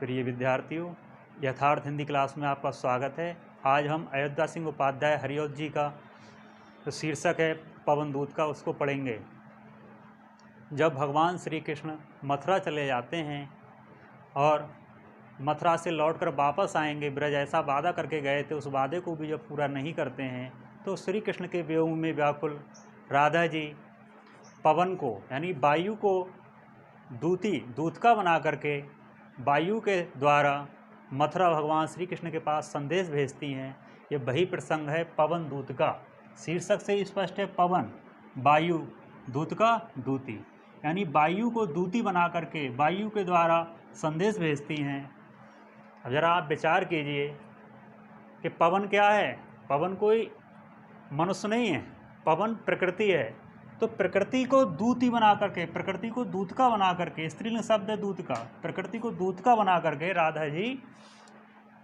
प्रिय विद्यार्थियों, यथार्थ हिंदी क्लास में आपका स्वागत है। आज हम अयोध्या सिंह उपाध्याय हरिऔध जी का जो शीर्षक है पवन दूत का, उसको पढ़ेंगे। जब भगवान श्री कृष्ण मथुरा चले जाते हैं और मथुरा से लौटकर वापस आएंगे, ब्रज ऐसा वादा करके गए थे, उस वादे को भी जब पूरा नहीं करते हैं तो श्री कृष्ण के वियोग में व्याकुल राधा जी पवन को यानी वायु को दूतका बना करके वायु के द्वारा मथुरा भगवान श्री कृष्ण के पास संदेश भेजती हैं। ये वही प्रसंग है पवन दूत का। शीर्षक से स्पष्ट है, पवन वायु, दूत का दूती, यानी वायु को दूती बना करके वायु के द्वारा संदेश भेजती हैं। अब जरा आप विचार कीजिए कि पवन क्या है। पवन कोई मनुष्य नहीं है, पवन प्रकृति है। तो प्रकृति को दूती बना करके, प्रकृति को दूत का बना करके, स्त्रीलिंग शब्द है दूत का, प्रकृति को दूत का बना करके राधा जी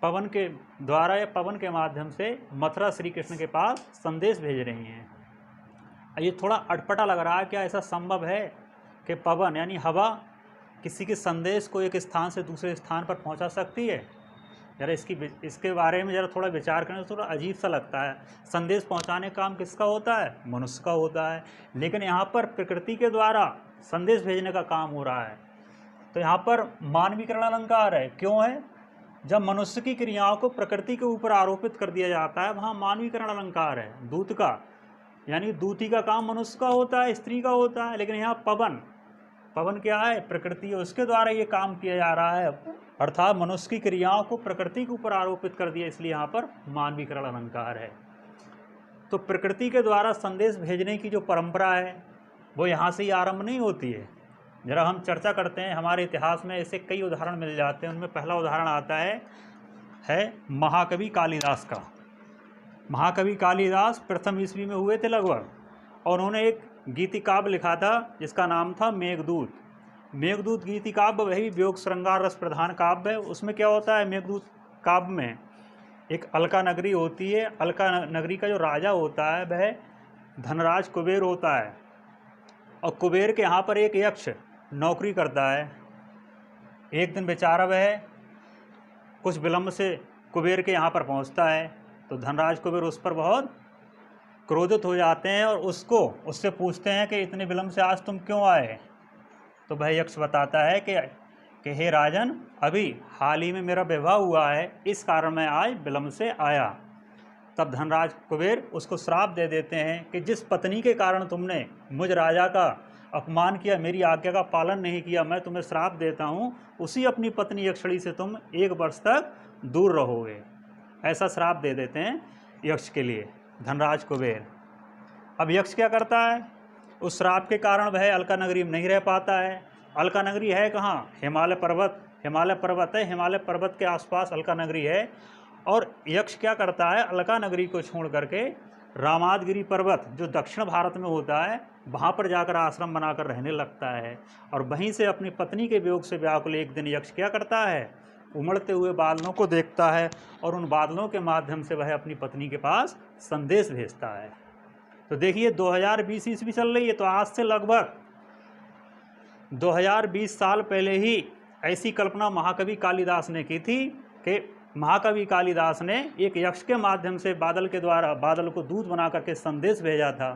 पवन के द्वारा या पवन के माध्यम से मथुरा श्री कृष्ण के पास संदेश भेज रही हैं। ये थोड़ा अटपटा लग रहा है, क्या ऐसा संभव है कि पवन यानी हवा किसी के संदेश को एक स्थान से दूसरे स्थान पर पहुंचा सकती है? जरा इसके बारे में जरा थोड़ा विचार करें तो थोड़ा अजीब सा लगता है। संदेश पहुंचाने का काम किसका होता है? मनुष्य का होता है, लेकिन यहाँ पर प्रकृति के द्वारा संदेश भेजने का काम हो रहा है। तो यहाँ पर मानवीकरण अलंकार है। क्यों है? जब मनुष्य की क्रियाओं को प्रकृति के ऊपर आरोपित कर दिया जाता है, वहाँ मानवीकरण अलंकार है। दूत का यानी दूती का काम मनुष्य का होता है, स्त्री का होता है, लेकिन यहाँ पवन क्या है? प्रकृति है, उसके द्वारा ये काम किया जा रहा है। अर्थात मनुष्य की क्रियाओं को प्रकृति के ऊपर आरोपित कर दिया, इसलिए यहाँ पर मानवीकरण अलंकार है। तो प्रकृति के द्वारा संदेश भेजने की जो परंपरा है वो यहाँ से ही आरंभ नहीं होती है। जरा हम चर्चा करते हैं, हमारे इतिहास में ऐसे कई उदाहरण मिल जाते हैं। उनमें पहला उदाहरण आता है महाकवि कालिदास का। महाकवि कालिदास प्रथम ईस्वी में हुए थे लगभग, और उन्होंने एक गीति काव्य लिखा था जिसका नाम था मेघदूत। मेघदूत गीति काव्य वही वियोग श्रृंगार रस प्रधान काव्य है। उसमें क्या होता है? मेघदूत काव्य में एक अलका नगरी होती है। अलका नगरी का जो राजा होता है वह धनराज कुबेर होता है, और कुबेर के यहाँ पर एक यक्ष नौकरी करता है। एक दिन बेचारा वह कुछ विलम्ब से कुबेर के यहाँ पर पहुँचता है, तो धनराज कुबेर उस पर बहुत क्रोधित हो जाते हैं और उससे पूछते हैं कि इतने विलम्ब से आज तुम क्यों आए? तो वह यक्ष बताता है कि हे राजन, अभी हाल ही में मेरा विवाह हुआ है, इस कारण मैं आज विलम्ब से आया। तब धनराज कुबेर उसको श्राप दे देते हैं कि जिस पत्नी के कारण तुमने मुझ राजा का अपमान किया, मेरी आज्ञा का पालन नहीं किया, मैं तुम्हें श्राप देता हूँ, उसी अपनी पत्नी यक्षड़ी से तुम 1 वर्ष तक दूर रहोगे। ऐसा श्राप दे देते हैं यक्ष के लिए धनराज कुबेर। अब यक्ष क्या करता है? उस श्राप के कारण वह अलका नगरी में नहीं रह पाता है। अलका नगरी है कहाँ? हिमालय पर्वत है, हिमालय पर्वत के आसपास अलका नगरी है। और यक्ष क्या करता है? अलका नगरी को छोड़ करके रामादगिरी पर्वत जो दक्षिण भारत में होता है, वहाँ पर जाकर आश्रम बनाकर रहने लगता है। और वहीं से अपनी पत्नी के वियोग से व्याकुल एक दिन यक्ष क्या करता है? उमड़ते हुए बादलों को देखता है और उन बादलों के माध्यम से वह अपनी पत्नी के पास संदेश भेजता है। तो देखिए 2020 ईस्वी चल रही है, तो आज से लगभग 2020 साल पहले ही ऐसी कल्पना महाकवि कालिदास ने की थी कि महाकवि कालिदास ने एक यक्ष के माध्यम से बादल के द्वारा बादल को दूत बना करके संदेश भेजा था।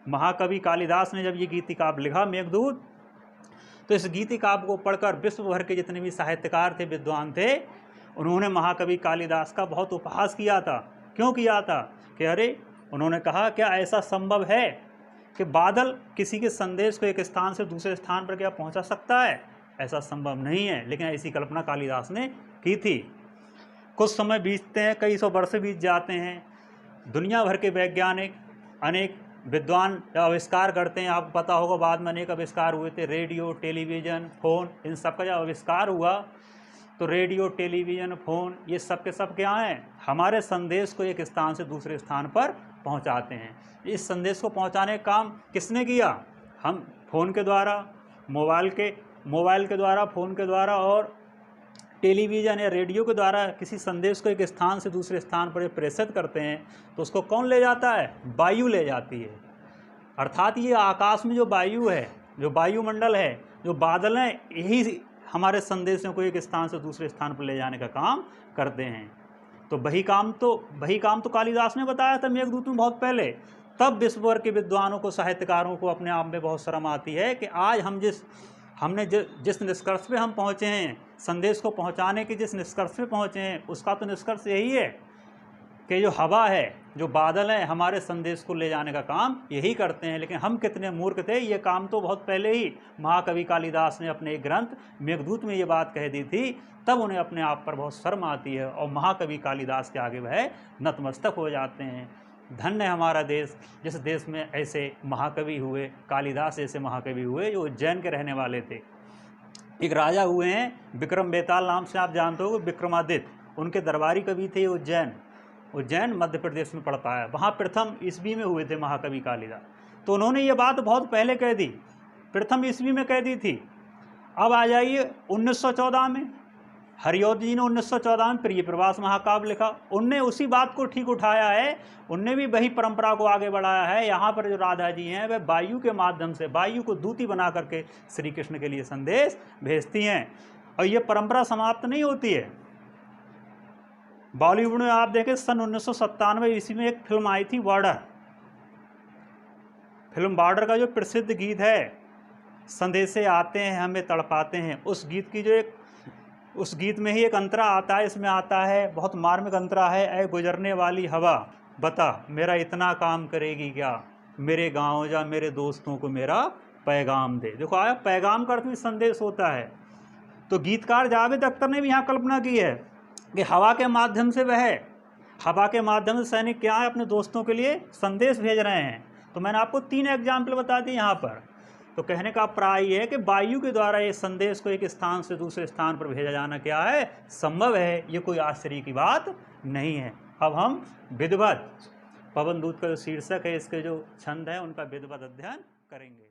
महाकवि कालिदास ने जब ये गीति काव्य लिखा मेघदूत, तो इस गीति काव्य को पढ़कर विश्व भर के जितने भी साहित्यकार थे, विद्वान थे, उन्होंने महाकवि कालिदास का बहुत उपहास किया था। क्यों किया था? कि अरे, उन्होंने कहा क्या ऐसा संभव है कि बादल किसी के संदेश को एक स्थान से दूसरे स्थान पर क्या पहुंचा सकता है? ऐसा संभव नहीं है, लेकिन ऐसी कल्पना कालिदास ने की थी। कुछ समय बीतते हैं, कई सौ वर्ष बीत जाते हैं, दुनिया भर के वैज्ञानिक अनेक विद्वान आविष्कार करते हैं। आपको पता होगा बाद में अनेक आविष्कार हुए थे, रेडियो, टेलीविज़न, फ़ोन, इन सब का जब आविष्कार हुआ तो रेडियो, टेलीविज़न, फ़ोन ये सब के सब क्या हैं? हमारे संदेश को एक स्थान से दूसरे स्थान पर पहुंचाते हैं। इस संदेश को पहुंचाने का काम किसने किया? हम फ़ोन के द्वारा, मोबाइल के द्वारा, फ़ोन के द्वारा और टेलीविज़न या रेडियो के द्वारा किसी संदेश को एक स्थान से दूसरे स्थान पर प्रेषित करते हैं, तो उसको कौन ले जाता है? वायु ले जाती है। अर्थात ये आकाश में जो वायु है, जो वायुमंडल है, जो बादल हैं, यही हमारे संदेशों को एक स्थान से दूसरे स्थान पर ले जाने का काम करते हैं। तो वही काम तो कालिदास ने बताया था मेघदूत में बहुत पहले। तब विश्व भर के विद्वानों को, साहित्यकारों को अपने आप में बहुत शर्म आती है कि आज हमने जिस निष्कर्ष पे हम पहुँचे हैं, संदेश को पहुँचाने के जिस निष्कर्ष पे पहुँचे हैं, उसका तो निष्कर्ष यही है कि जो हवा है, जो बादल हैं, हमारे संदेश को ले जाने का काम यही करते हैं। लेकिन हम कितने मूर्ख थे, ये काम तो बहुत पहले ही महाकवि कालिदास ने अपने एक ग्रंथ मेघदूत में ये बात कह दी थी। तब उन्हें अपने आप पर बहुत शर्म आती है और महाकवि कालिदास के आगे वह नतमस्तक हो जाते हैं। धन्य है हमारा देश, जिस देश में ऐसे महाकवि हुए, कालिदास ऐसे महाकवि हुए जो उज्जैन के रहने वाले थे। एक राजा हुए हैं विक्रम बेताल नाम से, आप जानते हो, विक्रमादित्य, उनके दरबारी कवि थे। उज्जैन मध्य प्रदेश में पड़ता है। वहाँ प्रथम ईस्वी में हुए थे महाकवि कालिदास। तो उन्होंने ये बात बहुत पहले कह दी, प्रथम ईस्वी में कह दी थी। अब आ जाइए 1914 में, हरिऔध जी ने 1914 में प्रिय प्रवास महाकाव्य लिखा। उनने उसी बात को ठीक उठाया है, उनने भी वही परंपरा को आगे बढ़ाया है। यहाँ पर जो राधा जी हैं वह वायु के माध्यम से, वायु को दूती बना करके श्री कृष्ण के लिए संदेश भेजती हैं। और ये परंपरा समाप्त नहीं होती है। बॉलीवुड में आप देखें, सन 1997 ईस्वी में एक फिल्म आई थी बॉर्डर। फिल्म बॉर्डर का जो प्रसिद्ध गीत है, संदेशे आते हैं हमें तड़पाते हैं, उस गीत की उस गीत में ही एक अंतरा आता है। इसमें आता है, बहुत मार्मिक अंतरा है, ऐ गुजरने वाली हवा बता मेरा इतना काम करेगी क्या, मेरे गाँव जा मेरे दोस्तों को मेरा पैगाम दे। देखो आया, पैगाम का अर्थ भी संदेश होता है। तो गीतकार जावेद अख्तर ने भी यहाँ कल्पना की है कि हवा के माध्यम से सैनिक क्या है, अपने दोस्तों के लिए संदेश भेज रहे हैं। तो मैंने आपको 3 एग्जाम्पल बता दिए यहाँ पर। तो कहने का प्राय ये है कि वायु के द्वारा ये संदेश को एक स्थान से दूसरे स्थान पर भेजा जाना क्या है, संभव है। ये कोई आश्चर्य की बात नहीं है। अब हम विधिवत पवन दूत का जो शीर्षक है, इसके जो छंद है, उनका विधिवत अध्ययन करेंगे।